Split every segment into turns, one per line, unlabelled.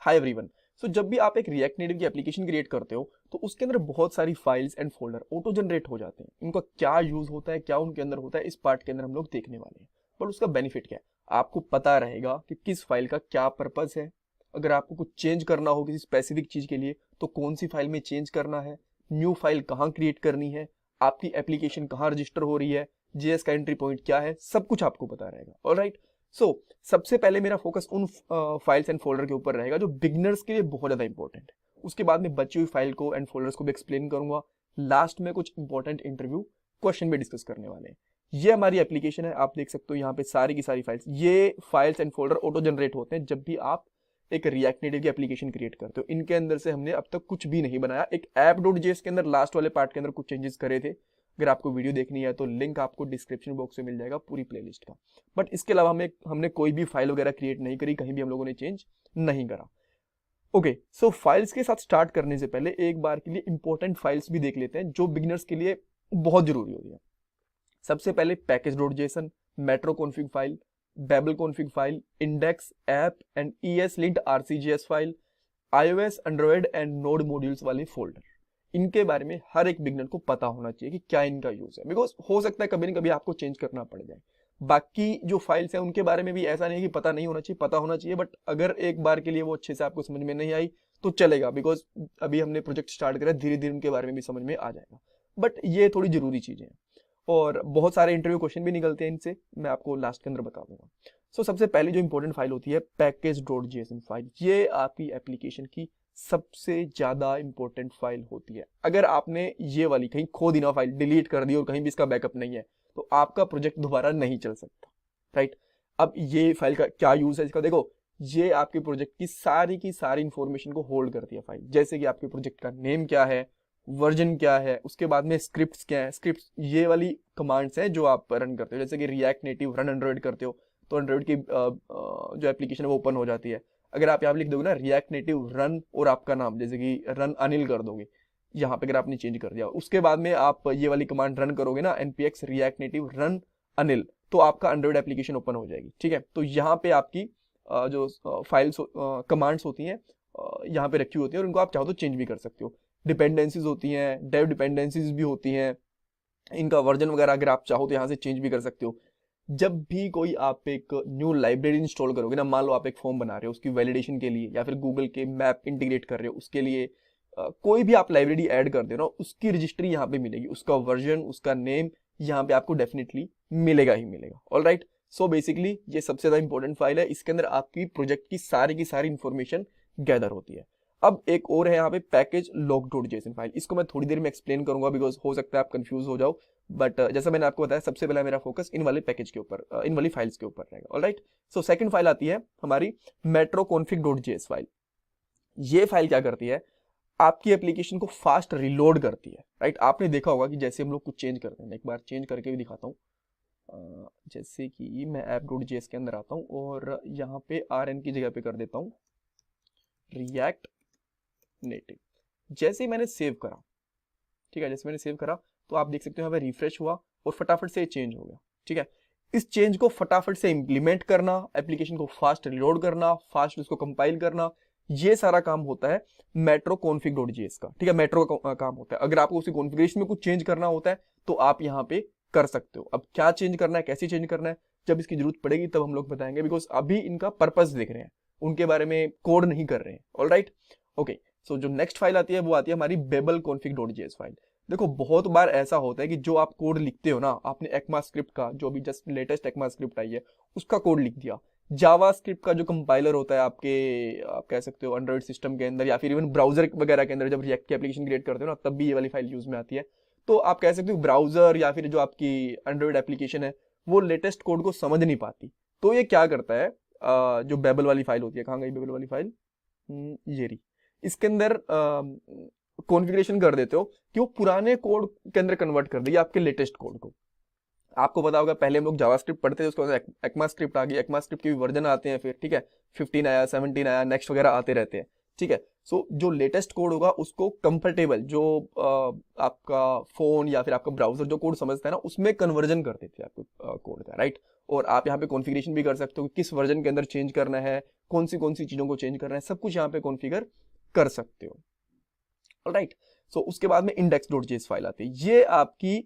Hi everyone. सो जब भी आप एक रिएक्ट नेटिव की एप्लीकेशन क्रिएट करते हो तो उसके अंदर बहुत सारी files and folder auto generate हो जाते हैं। उनका क्या यूज होता है, क्या उनके अंदर होता है, इस पार्ट के अंदर हम लोग देखने वाले हैं। बट उसका बेनिफिट क्या है, आपको पता रहेगा कि किस फाइल का क्या पर्पस है। अगर आपको कुछ चेंज करना हो किसी स्पेसिफिक चीज के लिए तो कौन सी फाइल में चेंज करना है, न्यू फाइल कहाँ क्रिएट करनी है, आपकी एप्लीकेशन कहाँ रजिस्टर हो रही है, जेएस का एंट्री पॉइंट क्या है, सब कुछ आपको पता रहेगा। ऑलराइट। सो सबसे पहले मेरा फोकस उन फाइल्स एंड फोल्डर के ऊपर रहेगा जो बिगनर्स के लिए बहुत ज़्यादा इंपॉर्टेंट है। उसके बाद में बची हुई फाइल को एंड फोल्डर्स को भी एक्सप्लेन करूंगा। लास्ट में कुछ इंपॉर्टेंट इंटरव्यू क्वेश्चन भी डिस्कस करने वाले हैं। ये हमारी एप्लीकेशन है, आप देख सकते हो यहाँ पे सारी की सारी फाइल्स, ये files and folder auto generate होते हैं जब भी आप एक रिएक्ट नेटिव की एप्लीकेशन क्रिएट करते हो। इनके अंदर से हमने अब तक कुछ भी नहीं बनाया। एक app.js के अंदर लास्ट वाले पार्ट के अंदर कुछ चेंजेस करे थे। अगर आपको वीडियो देखनी है तो लिंक आपको डिस्क्रिप्शन बॉक्स में मिल जाएगा पूरी प्लेलिस्ट का। बट इसके अलावा हमने कोई भी फाइल वगैरह क्रिएट नहीं करी, कहीं भी हम लोगों ने चेंज नहीं करा। ओके, सो फाइल्स के साथ स्टार्ट करने से पहले एक बार के लिए इंपॉर्टेंट फाइल्स भी देख लेते हैं जो बिगिनर्स के लिए बहुत जरूरी होती है। सबसे पहले पैकेज.json, metro config file, babel config file, index, app and ES linked RCGS file, iOS, Android and node modules वाले फोल्डर। इनके बारे में हर एक बिगनर को पता होना चाहिए कि क्या इनका यूज है, बिकॉज हो सकता है कभी ना कभी आपको चेंज करना पड़ जाए। बाकी जो फाइल्स हैं उनके बारे में भी ऐसा नहीं है कि पता नहीं होना चाहिए, पता होना चाहिए। बट अगर एक बार के लिए वो अच्छे से आपको समझ में नहीं आई तो चलेगा, बिकॉज अभी हमने प्रोजेक्ट स्टार्ट करा, धीरे धीरे उनके बारे में भी समझ में आ जाएगा। बट ये थोड़ी जरूरी चीजें हैं और बहुत सारे इंटरव्यू क्वेश्चन भी निकलते हैं इनसे, मैं आपको लास्ट के अंदर बता दूंगा। सो सबसे पहली जो इंपॉर्टेंट फाइल होती है पैकेज.json फाइल, ये आपकी एप्लीकेशन की सबसे ज्यादा इंपॉर्टेंट फाइल होती है। अगर आपने ये वाली कहीं खो दी ना, फाइल डिलीट कर दी और कहीं भी इसका बैकअप नहीं है तो आपका प्रोजेक्ट दोबारा नहीं चल सकता। राइट। अब ये फाइल का क्या यूज है इसका, देखो ये आपके प्रोजेक्ट की सारी इंफॉर्मेशन को होल्ड करती है फाइल। जैसे कि आपके प्रोजेक्ट का नेम क्या है, वर्जन क्या है, उसके बाद में स्क्रिप्ट्स क्या है। स्क्रिप्ट्स ये वाली कमांड्स हैं जो आप रन करते हो। जैसे कि रिएक्ट नेटिव रन एंड्रॉइड करते हो तो एंड्रॉइड की जो एप्लीकेशन है वो ओपन हो जाती है। अगर आप यहाँ पे लिख दोगे ना रिएक्ट नेटिव रन और आपका नाम, जैसे कि रन अनिल कर दोगे यहाँ पे, अगर आपने चेंज कर दिया, उसके बाद में आप ये वाली कमांड रन करोगे ना npx react native run Anil, तो आपका एंड्रॉइड एप्लीकेशन ओपन हो जाएगी। ठीक है, तो यहाँ पे आपकी जो फाइल्स कमांड्स होती हैं यहाँ पे रखी होती है और उनको आप चाहो तो चेंज भी कर सकते हो। डिपेंडेंसीज होती हैं, डेव डिपेंडेंसीज भी होती हैं, इनका वर्जन वगैरह अगर आप चाहो तो यहाँ से चेंज भी कर सकते हो। जब भी कोई आप एक न्यू लाइब्रेरी इंस्टॉल करोगे ना, मान लो आप एक फॉर्म बना रहे हो उसकी वैलिडेशन के लिए या फिर गूगल के मैप इंटीग्रेट कर रहे हो उसके लिए, कोई भी आप लाइब्रेरी ऐड कर दे रहे हो उसकी रजिस्ट्री यहाँ पे मिलेगी, उसका वर्जन, उसका नेम यहाँ पे आपको डेफिनेटली मिलेगा ही मिलेगा। ऑलराइट। सो बेसिकली ये सबसे ज्यादा इंपॉर्टेंट फाइल है, इसके अंदर आपकी प्रोजेक्ट की सारी इंफॉर्मेशन गैदर होती है। अब एक और है यहाँ पे पैकेज log.json फाइल, इसको मैं थोड़ी देर में एक्सप्लेन करूंगा बिकॉज हो सकता है आप कंफ्यूज हो जाओ। बट जैसा मैंने आपको बताया सबसे पहला मेरा फोकस इन वाले पैकेज के ऊपर, इन वाली फाइल्स के ऊपर रहेगा। ऑलराइट। सो सेकंड फाइल आती है हमारी metroconfig.js फाइल। ये फाइल क्या करती है, आपकी एप्लीकेशन को फास्ट रिलोड करती है। राइट। आपने देखा होगा कि जैसे हम लोग कुछ चेंज करते हैं, एक बार चेंज करके भी दिखाता हूँ। जैसे कि मैं app.js के अंदर आता हूँ और यहाँ पे rn की जगह पे कर देता हूँ रिएक्ट नेटिव। जैसे ही मैंने सेव करा, ठीक है, जैसे मैंने सेव करा तो आप देख सकते हो यहाँ पे रिफ्रेश हुआ और फटाफट से चेंज हो गया। ठीक है, इस चेंज को फटाफट से इंप्लीमेंट करना, एप्लीकेशन को फास्ट रिलोड करना, फास्ट उसको कंपाइल करना, ये सारा काम होता है metroconfig.js का। ठीक है, मेट्रो का काम होता है। अगर आपको उसी कॉन्फ़िगरेशन में कुछ चेंज करना होता है तो आप यहाँ पे कर सकते हो। अब क्या चेंज करना है, कैसे चेंज करना है, जब इसकी जरूरत पड़ेगी तब हम लोग बताएंगे, बिकॉज अभी इनका पर्पस देख रहे हैं, उनके बारे में कोड नहीं कर रहे हैं। ऑलराइट। ओके, सो जो नेक्स्ट फाइल आती है वो आती है हमारी babelconfig.js फाइल। देखो बहुत बार ऐसा होता है कि जो आप कोड लिखते हो ना, आपने ECMAScript का जो भी जस्ट लेटेस्ट ECMAScript आई है उसका कोड लिख दिया, जावास्क्रिप्ट का जो कंपाइलर होता है आपके, आप कह सकते हो एंड्रॉइड सिस्टम के अंदर या फिर इवन ब्राउजर वगैरह के अंदर जब रिएक्ट की एप्लीकेशन क्रिएट करते हो ना तब भी ये वाली फाइल यूज में आती है। तो आप कह सकते हो ब्राउजर या फिर जो आपकी एंड्रॉइड एप्लीकेशन है वो लेटेस्ट कोड को समझ नहीं पाती, तो ये क्या करता है, जो बेबल वाली फाइल होती है, कहाँ गई बेबल वाली फाइल, ये रही, इसके अंदर कॉन्फ़िगरेशन कर देते हो कि वो पुराने कोड के अंदर कन्वर्ट कर देगी आपके लेटेस्ट कोड को। आपको पता होगा पहले हम लोग जावास्क्रिप्ट पढ़ते थे, उसके बाद ECMAScript आ गई, ECMAScript के भी वर्जन आते हैं फिर। ठीक है, 15 आया, 17 आया, नेक्स्ट वगैरह आते रहते हैं। ठीक है, सो जो लेटेस्ट कोड होगा उसको कंफर्टेबल, जो आपका फोन या फिर आपका ब्राउजर जो कोड समझता है ना, उसमें कन्वर्जन कर देते हैं आपको कोड का, राइट। और आप यहाँ पे कॉन्फ़िगरेशन भी कर सकते हो कि किस वर्जन के अंदर चेंज करना है, कौन सी चीज़ों को चेंज करना है, सब कुछ यहाँ पे कॉन्फ़िगर कर सकते हो, राइट। सो उसके बाद में index.js फाइल आती है। ये आपकी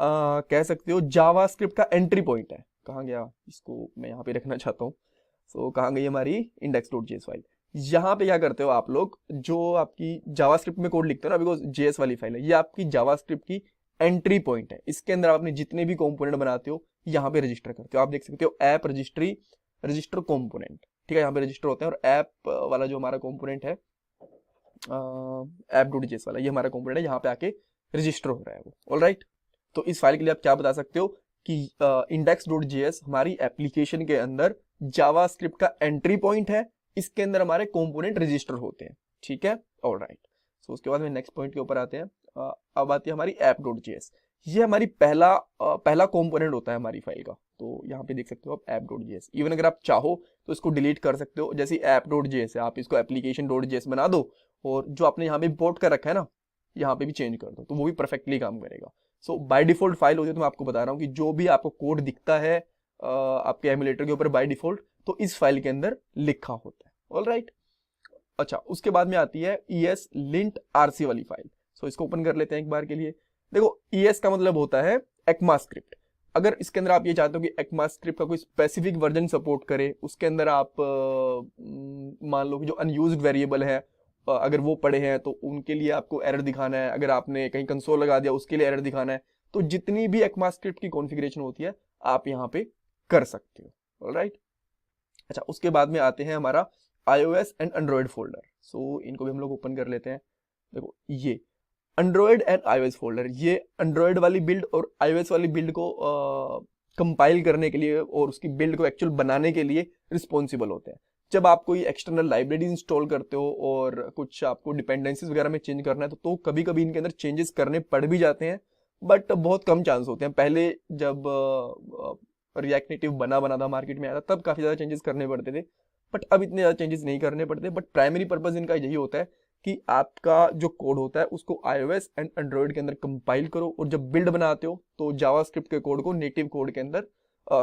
कह सकते हो जावास्क्रिप्ट का एंट्री पॉइंट है। कहाँ गया, इसको मैं यहाँ पे रखना चाहता हूँ। सो कहाँ गई हमारी index.js फाइल। यहाँ पे क्या करते हो आप लोग, जो आपकी जावास्क्रिप्ट में कोड लिखते हो ना, बिकॉज जेएस वाली फाइल है, ये आपकी जावास्क्रिप्ट की एंट्री पॉइंट है। इसके अंदर आपने जितने भी कंपोनेंट बनाते हो यहाँ पे रजिस्टर करते हो। आप देख सकते हो ऐप रजिस्ट्री रजिस्टर कंपोनेंट, ठीक है, यहाँ पे रजिस्टर होते हैं। और ऐप वाला जो हमारा कंपोनेंट है app.js वाला, ये हमारा कंपोनेंट है, यहाँ पे आके रजिस्टर हो रहा है वो, ऑलराइट। तो इस फाइल के लिए आप क्या बता सकते हो कि index.js हमारी एप्लीकेशन के अंदर जावास्क्रिप्ट का एंट्री पॉइंट है, इसके अंदर हमारे कंपोनेंट रजिस्टर होते हैं, ठीक है, ऑलराइट। सो उसके बाद में नेक्स्ट पॉइंट के ऊपर आते हैं। अब आती है हमारी app.js। ये हमारी पहला कंपोनेंट होता है हमारी फाइल का। तो यहाँ पे देख सकते हो आप app.js। इवन अगर आप चाहो तो इसको डिलीट कर सकते हो, जैसे app.js है, आप इसको application.js बना दो, और जो आपने यहाँ पे इंपोर्ट कर रखा है ना, यहाँ पे भी चेंज कर दो, तो वो भी परफेक्टली काम करेगा। सो बाय डिफॉल्ट फाइल होती है, तो मैं आपको बता रहा हूँ कि जो भी आपको कोड दिखता है आपके एमुलेटर के ऊपर बाय डिफॉल्ट, तो इस फाइल के अंदर लिखा होता है, ऑलराइट। अच्छा, उसके बाद में आती है ESLint RC वाली फाइल। सो इसको ओपन कर लेते हैं एक बार के लिए। देखो, ES का मतलब होता है ECMAScript। अगर इसके अंदर आप ये चाहते हो कि ECMAScript का कोई स्पेसिफिक वर्जन सपोर्ट करे, उसके अंदर आप मान लो कि जो अनयूज्ड वेरिएबल है अगर वो पड़े हैं तो उनके लिए आपको एरर दिखाना है, अगर आपने कहीं कंसोल लगा दिया उसके लिए एरर दिखाना है, तो जितनी भी ECMAScript की कॉन्फ़िगरेशन होती है आप यहाँ पे कर सकते हो, ऑलराइट। अच्छा, उसके बाद में आते हैं हमारा iOS एंड एंड्रॉयड फोल्डर। सो इनको भी हम लोग ओपन कर लेते हैं। देखो, ये एंड्रॉयड एंड iOS फोल्डर, ये एंड्रॉयड वाली बिल्ड और iOS वाली बिल्ड को कंपाइल करने के लिए और उसकी बिल्ड को एक्चुअल बनाने के लिए रिस्पॉन्सिबल होते हैं। जब आप कोई एक्सटर्नल लाइब्रेरी इंस्टॉल करते हो और कुछ आपको डिपेंडेंसीज वगैरह में चेंज करना है, तो कभी कभी इनके अंदर चेंजेस करने पड़ भी जाते हैं, बट बहुत कम चांस होते हैं। पहले जब रिएक्ट नेटिव बना था, मार्केट में आया था, तब काफ़ी ज़्यादा चेंजेस करने पड़ते थे, बट अब इतने ज़्यादा चेंजेस नहीं करने पड़ते। बट प्राइमरी पर्पज़ इनका यही होता है कि आपका जो कोड होता है उसको iOS एंड एंड्रॉयड के अंदर कंपाइल करो, और जब बिल्ड बनाते हो तो जावास्क्रिप्ट के कोड को नेटिव कोड के अंदर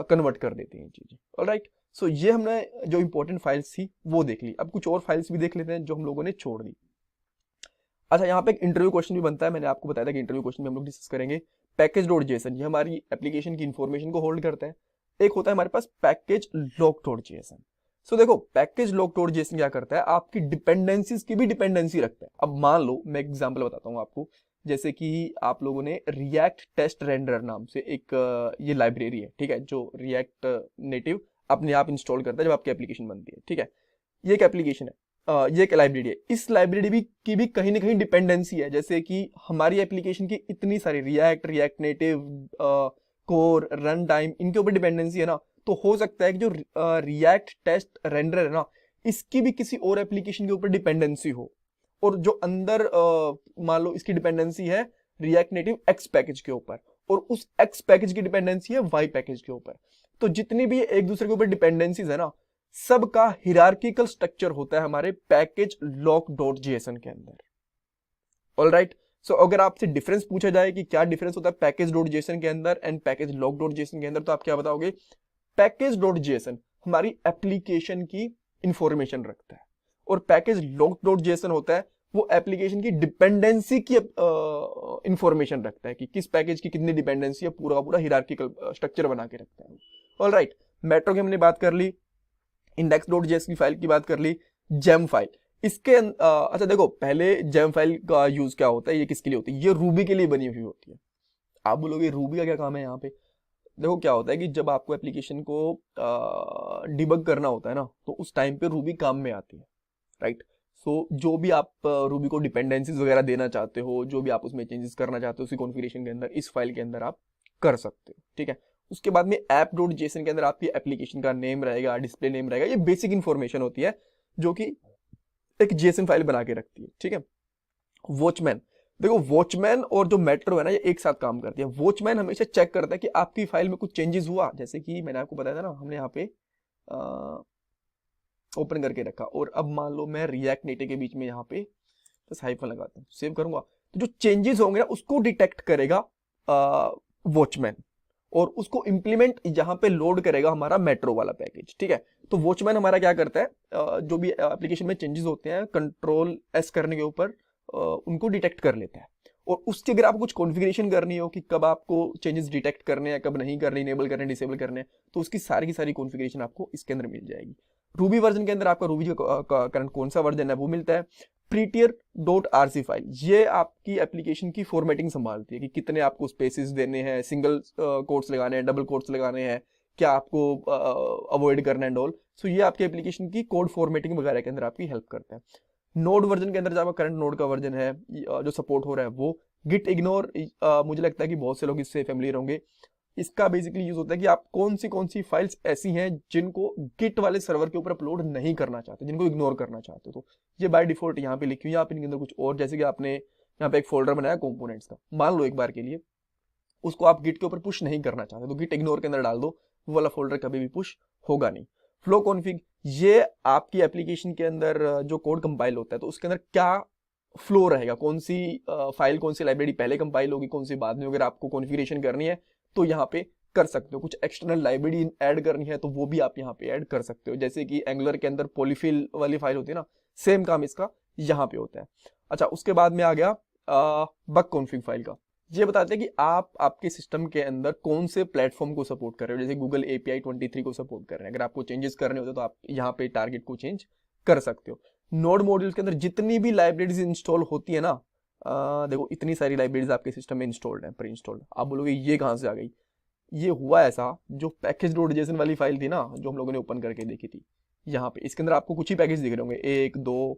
कन्वर्ट कर देती हैं चीज़ें, ऑलराइट। सो ये हमने जो इंपॉर्टेंट फाइल्स थी वो देख ली। अब कुछ और फाइल्स भी देख लेते हैं जो हम लोगों ने छोड़ दी। अच्छा, यहाँ पे एक इंटरव्यू क्वेश्चन भी बनता है। मैंने आपको बताया था कि इंटरव्यू क्वेश्चन में हम लोग डिस्कस करेंगे। पैकेज.json ये हमारी एप्लीकेशन की इंफॉर्मेशन को होल्ड करता है। एक होता है हमारे पास पैकेज लॉक.json। सो देखो, पैकेज लॉक.json क्या करता है, आपकी डिपेंडेंसीज की भी डिपेंडेंसी रखता है। अब मान लो, मैं एग्जांपल बताता हूँ आपको, जैसे कि आप लोगों ने रिएक्ट टेस्ट रेंडर नाम से एक ये लाइब्रेरी है, ठीक है, जो रिएक्ट नेटिव अपने आप इंस्टॉल करता है जब आपकी एप्लीकेशन बनती है, ठीक है। ये एक एप्लीकेशन है, ये एक लाइब्रेरी है। इस लाइब्रेरी की भी कहीं ना कहीं डिपेंडेंसी है, जैसे कि हमारी एप्लीकेशन की इतनी सारी react native, core, run time, इनके ऊपर डिपेंडेंसी है ना, तो हो सकता है कि जो रिएक्ट टेस्ट रेंडर है ना, इसकी भी किसी और एप्लीकेशन के ऊपर डिपेंडेंसी हो, और जो अंदर मान लो इसकी डिपेंडेंसी है रिएक्ट नेटिव एक्स पैकेज के ऊपर, और उस एक्स पैकेज की डिपेंडेंसी है वाई पैकेज के ऊपर। तो जितनी भी एक दूसरे के ऊपर डिपेंडेंसीज है ना, सबका हिरार्किकल स्ट्रक्चर होता है हमारे पैकेज लॉक.json के अंदर, ऑलराइट। सो अगर आपसे डिफरेंस पूछा जाए कि क्या डिफरेंस होता है पैकेज.json के अंदर एंड पैकेज लॉक.json के अंदर, तो आप क्या बताओगे? पैकेज.json हमारी एप्लीकेशन की इंफॉर्मेशन रखता है, और पैकेज लॉक.json होता है वो एप्लीकेशन की डिपेंडेंसी की इंफॉर्मेशन रखता है कि किस पैकेज की कितनी डिपेंडेंसी है, पूरा का पूरा हिरार्किकल स्ट्रक्चर बना के रखता है, ऑलराइट। मेट्रो की हमने बात कर ली, index.js की फाइल की बात कर ली, जेम फाइल इसके अच्छा देखो, पहले जेम फाइल का यूज क्या होता है, ये किसके लिए होती है? ये रूबी के लिए बनी हुई होती है। आप बोलोगे रूबी का क्या काम है यहाँ पे? देखो, क्या होता है कि जब आपको एप्लीकेशन को डिबग करना होता है ना, तो उस टाइम पे रूबी काम में आती है, राइट। सो जो भी आप रूबी को डिपेंडेंसीज वगैरह देना चाहते हो, जो भी आप उसमें चेंजेस करना चाहते हो उसी कॉन्फ़िगरेशन के अंदर, इस फाइल के अंदर आप कर सकते हो, ठीक है। उसके बाद में app.json के अंदर आपकी एप्लीकेशन का नेम रहेगा, डिस्प्ले नेम रहेगा, ये बेसिक इंफॉर्मेशन होती है जो कि एक जेसन फाइल बना के रखती है, ठीक है। वॉचमैन, देखो वॉचमैन और जो मेट्रो है ना, ये एक साथ काम करती है। वॉचमैन हमेशा चेक करता है कि आपकी फाइल में कुछ चेंजेस हुआ, जैसे कि मैंने आपको बताया था ना, हमने यहाँ पे ओपन करके रखा, और अब मान लो मैं रिएक्ट नेटिव के बीच में यहाँ पे बस हाइफन लगाता हूँ, सेव करूंगा, तो जो चेंजेस होंगे ना उसको डिटेक्ट करेगा वॉचमैन, और उसको इंप्लीमेंट यहाँ पे लोड करेगा हमारा मेट्रो वाला पैकेज। ठीक है, तो वॉचमैन हमारा क्या करता है, जो भी एप्लीकेशन में चेंजेस होते हैं कंट्रोल एस करने के ऊपर उनको डिटेक्ट कर लेता है, और उसके अगर आपको कुछ कॉन्फ़िगरेशन करनी हो कि कब आपको चेंजेस डिटेक्ट करने हैं, कब नहीं करने, इनेबल करने, डिसेबल करने, तो उसकी सारी की सारी कॉन्फ़िगरेशन आपको इसके अंदर मिल जाएगी। रूबी वर्जन के अंदर आपका रूबी का करंट कौन सा वर्जन है वो मिलता है। prettier.rc फाइल, ये आपकी एप्लीकेशन की फॉर्मेटिंग संभालती है कि कितने आपको स्पेसेस देने हैं, सिंगल कोट्स लगाने हैं, डबल कोट्स लगाने हैं, क्या आपको अवॉइड करना है, डॉल। सो ये आपके एप्लीकेशन की कोड फॉर्मेटिंग वगैरह के अंदर आपकी हेल्प करता है। नोड वर्जन के अंदर जो आपका करंट नोड का वर्जन है जो सपोर्ट हो रहा है वो। गिट इग्नोर, मुझे लगता है कि बहुत से लोग इससे फेमिलियर होंगे। इसका बेसिकली यूज होता है कि आप कौन सी फाइल्स ऐसी हैं जिनको गिट वाले सर्वर के ऊपर अपलोड नहीं करना चाहते, जिनको इग्नोर करना चाहते हो, तो ये बाय डिफॉल्ट यहाँ पे लिखी हुई है। आप इनके अंदर कुछ और, जैसे कि आपने यहाँ पे एक फोल्डर बनाया कंपोनेंट्स का, मान लो एक बार के लिए उसको आप गिट के ऊपर पुश नहीं करना चाहते, तो गिट इग्नोर के अंदर डाल दो, वो वाला फोल्डर कभी भी पुश होगा नहीं। फ्लो कॉन्फ़िग, ये आपकी एप्लीकेशन के अंदर जो कोड कंपाइल होता है तो उसके अंदर क्या फ्लो रहेगा, कौन सी फाइल, कौन सी लाइब्रेरी पहले कंपाइल होगी, कौन सी बाद में, अगर आपको कॉन्फ़िगरेशन करनी है तो यहाँ पे कर सकते हो। कुछ एक्सटर्नल लाइब्रेरी ऐड करनी है तो वो भी आप यहाँ पे ऐड कर सकते हो, जैसे कि एंगुलर के अंदर पॉलीफिल वाली फाइल होती है ना, सेम काम इसका यहाँ पे होता है। अच्छा, उसके बाद में आ गया बग कॉन्फ़िग फाइल का। ये बताते हैं कि आप आपके सिस्टम के अंदर कौन से प्लेटफॉर्म को सपोर्ट कर रहे हो, जैसे गूगल API 23 को सपोर्ट कर रहे हैं। अगर आपको चेंजेस करने होते तो आप यहाँ पे टारगेट को चेंज कर सकते हो। नोड मॉड्यूल्स के अंदर जितनी भी लाइब्रेरीज इंस्टॉल होती है ना, देखो इतनी सारी लाइब्रेरीज आपके सिस्टम में इंस्टॉल्ड है, प्री इंस्टॉल्ड। आप बोलोगे ये कहाँ से आ गई, ये हुआ ऐसा, जो पैकेज डॉट जेसन वाली फाइल थी ना जो हम लोगों ने ओपन करके देखी थी, यहाँ पे इसके अंदर आपको कुछ ही पैकेज दिख रहे होंगे, 1 2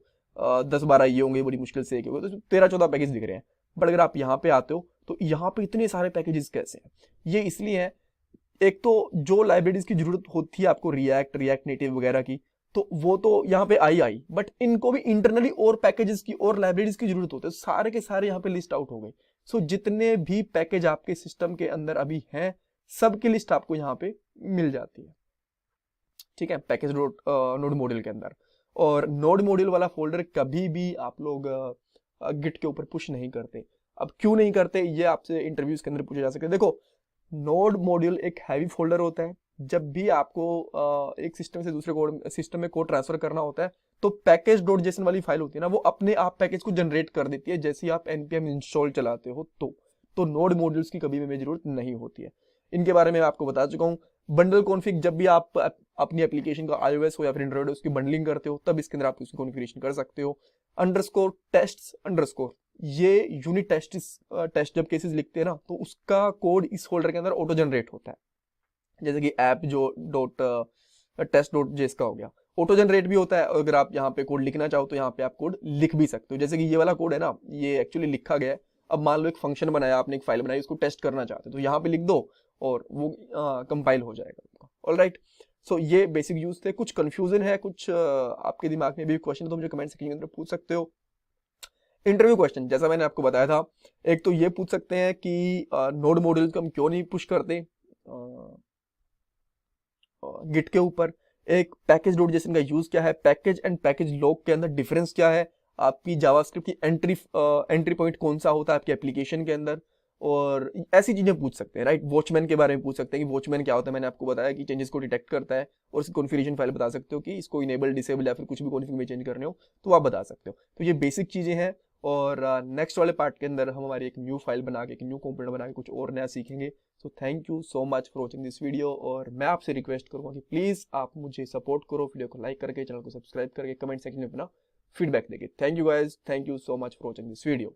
10 12 ये होंगे, बड़ी मुश्किल से एक होगा, तो 13-14 पैकेज दिख रहे हैं। बट अगर आप यहाँ पे आते हो तो यहाँ पे इतने सारे पैकेजेस कैसे हैं, ये इसलिए है, एक तो जो लाइब्रेरीज की जरूरत होती है आपको रिएक्ट नेटिव वगैरह की, तो वो तो यहाँ पे आई, बट इनको भी इंटरनली और पैकेजेस की और लाइब्रेरीज की जरूरत होती है, सारे के सारे यहाँ पे लिस्ट आउट हो गए। सो जितने भी पैकेज आपके सिस्टम के अंदर अभी हैं सबकी लिस्ट आपको यहाँ पे मिल जाती है। ठीक है, पैकेज नोड मॉड्यूल के अंदर। और नोड मॉड्यूल वाला फोल्डर कभी भी आप लोग गिट के ऊपर पुश नहीं करते। अब क्यों नहीं करते, ये आपसे इंटरव्यूज के अंदर पूछे जा सकते हैं। देखो, नोड मॉड्यूल एक हैवी फोल्डर होता है। जब भी आपको एक सिस्टम से दूसरे कोड सिस्टम में कोड ट्रांसफर करना होता है तो पैकेज डॉट जेसन वाली फाइल होती है ना, वो अपने आप पैकेज को जनरेट कर देती है जैसे ही आप npm इंस्टॉल चलाते हो। तो नोड मॉड्यूल्स की कभी भी जरूरत नहीं होती है। इनके बारे में मैं आपको बता चुका हूँ। बंडल कॉन्फ़िग, जब भी आप अपनी एप्लीकेशन का iOS हो या फिर एंड्रॉइड उसकी बंडलिंग करते हो तब इसके अंदर आप उसकी कॉन्फ़िगरेशन कर सकते हो। अंडरस्कोर टेस्ट्स अंडरस्कोर, ये यूनिट टेस्ट जब केसेस लिखते हैं ना तो उसका कोड इस फोल्डर के अंदर ऑटो जनरेट होता है, जैसे कि ऐप जो डॉट टेस्ट डॉट जेस का हो गया, ऑटो जनरेट भी होता है। अगर आप यहाँ पे कोड लिखना चाहो तो यहाँ पे आप कोड लिख भी सकते हो, जैसे कि ये वाला कोड है ना, ये एक्चुअली लिखा गया है। अब मान लो एक फंक्शन बनाया आपने, एक फाइल बनाई, उसको टेस्ट करना चाहते हो तो यहाँ पे लिख दो और वो कंपाइल हो जाएगा। ऑलराइट, सो ये बेसिक यूज थे। कुछ कंफ्यूजन है, कुछ आपके दिमाग में भी क्वेश्चन तो मुझे कमेंट सेक्शन के अंदर पूछ सकते हो। इंटरव्यू क्वेश्चन, जैसा मैंने आपको बताया था, एक तो ये पूछ सकते हैं कि नोड मॉड्यूल को हम क्यों नहीं पुश करते गिट के ऊपर, एक पैकेज डॉट जेसन का यूज क्या है, पैकेज एंड पैकेज लॉग के अंदर डिफरेंस क्या है, आपकी जावास्क्रिप्ट की एंट्री पॉइंट कौन सा होता है आपकी एप्लीकेशन के अंदर, और ऐसी चीजें पूछ सकते हैं। राइट, वॉचमैन के बारे में पूछ सकते हैं कि वॉचमैन क्या होता है। मैंने आपको बताया कि चेंजेस को डिटेक्ट करता है, और इसकी कॉन्फ़िगरेशन फाइल बता सकते हो कि इसको इनेबल, डिसेबल या फिर कुछ भी कॉन्फ़िग में चेंज करने हो तो आप बता सकते हो। तो ये बेसिक चीजें हैं, और नेक्स्ट वाले पार्ट के अंदर हम हमारी एक न्यू फाइल बना के, एक न्यू कंपोनेंट बना के कुछ और नया सीखेंगे। So thank you so much for watching this video, और मैं आपसे रिक्वेस्ट करूंगा कि प्लीज आप मुझे सपोर्ट करो, वीडियो को लाइक करके, चैनल को सब्सक्राइब करके, कमेंट सेक्शन में अपना फीडबैक देके। Thank you guys, thank you so much for watching this video.